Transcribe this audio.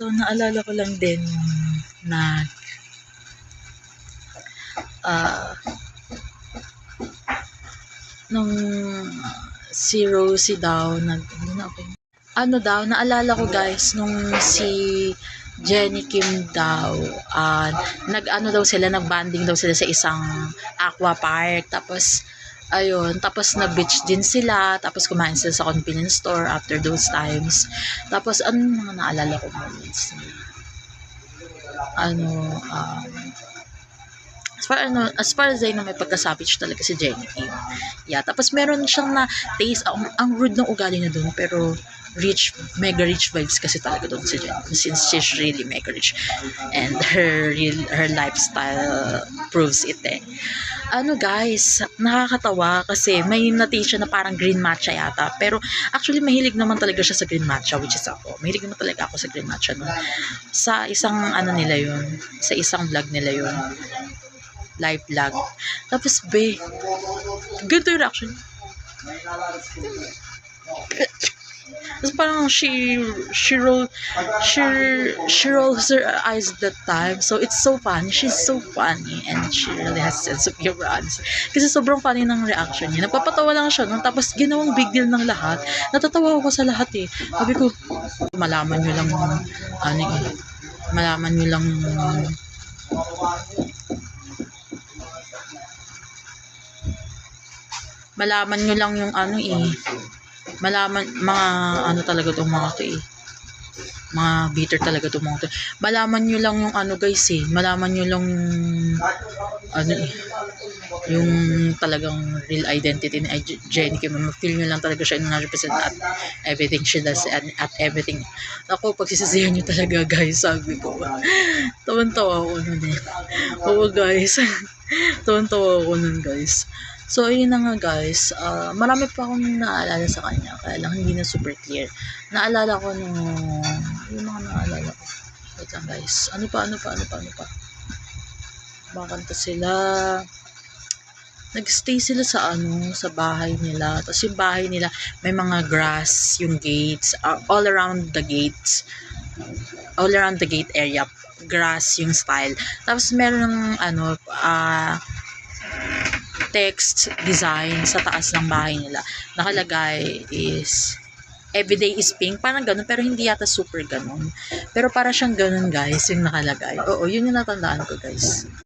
So, naalala ko lang din na nung si Rosie daw naalala ko guys nung si Jenny Kim daw nag-ano daw sila, nag-banding daw sila sa isang aqua park, tapos ayun, tapos na-beach din sila, tapos kumain sila sa convenience store after those times. Tapos ano mga naalala ko moments as far as I know, may pagka-savage talaga si Jenny Kim. Yeah, tapos meron siyang na taste, ang rude ng ugali niya doon, pero mega rich vibes kasi talaga doon si Jenny, since she's really mega rich and her lifestyle proves it guys, nakakatawa kasi may na-taste siya na parang green matcha yata, pero actually mahilig naman talaga siya sa green matcha, which is ako. Mahilig naman talaga ako sa green matcha no. Sa isang nila yun, sa isang vlog nila yun, live vlog. Tapos good reaction. Tapos parang she rolls her eyes that time. So it's so funny. She's so funny and she really has sense of humor. Kasi sobrang funny ng reaction niya. Napapatawa lang siya. No? Tapos ginawang big deal ng lahat. Natatawa ako sa lahat eh. Sabi ko, malaman nyo lang yung mga talaga tong mga to mga bitter talaga tong mga to. Malaman nyo lang yung guys malaman nyo lang yung talagang real identity ni Jenny Kim. Feel nyo lang talaga siya 100% at everything she does and at everything. Ako, pagsisisihan nyo talaga guys, sabi ko. Tawan-tawa ako nun Oo guys. Tawan-tawa ako nun guys. So, ayun na nga guys. Marami pa akong naalala sa kanya. Kaya lang hindi na super clear. Naalala ko yung mga naalala ko. Wait lang guys. Ano pa? Makanta sila. Nag-stay sila sa bahay nila. Tapos yung bahay nila, may mga grass, yung gates, all around the gate area. Grass yung style. Tapos meron text design sa taas ng bahay nila. Nakalagay is everyday is pink, parang ganun, pero hindi yata super ganun. Pero para siyang ganun guys, yung nakalagay. Oo, yun yung natandaan ko guys.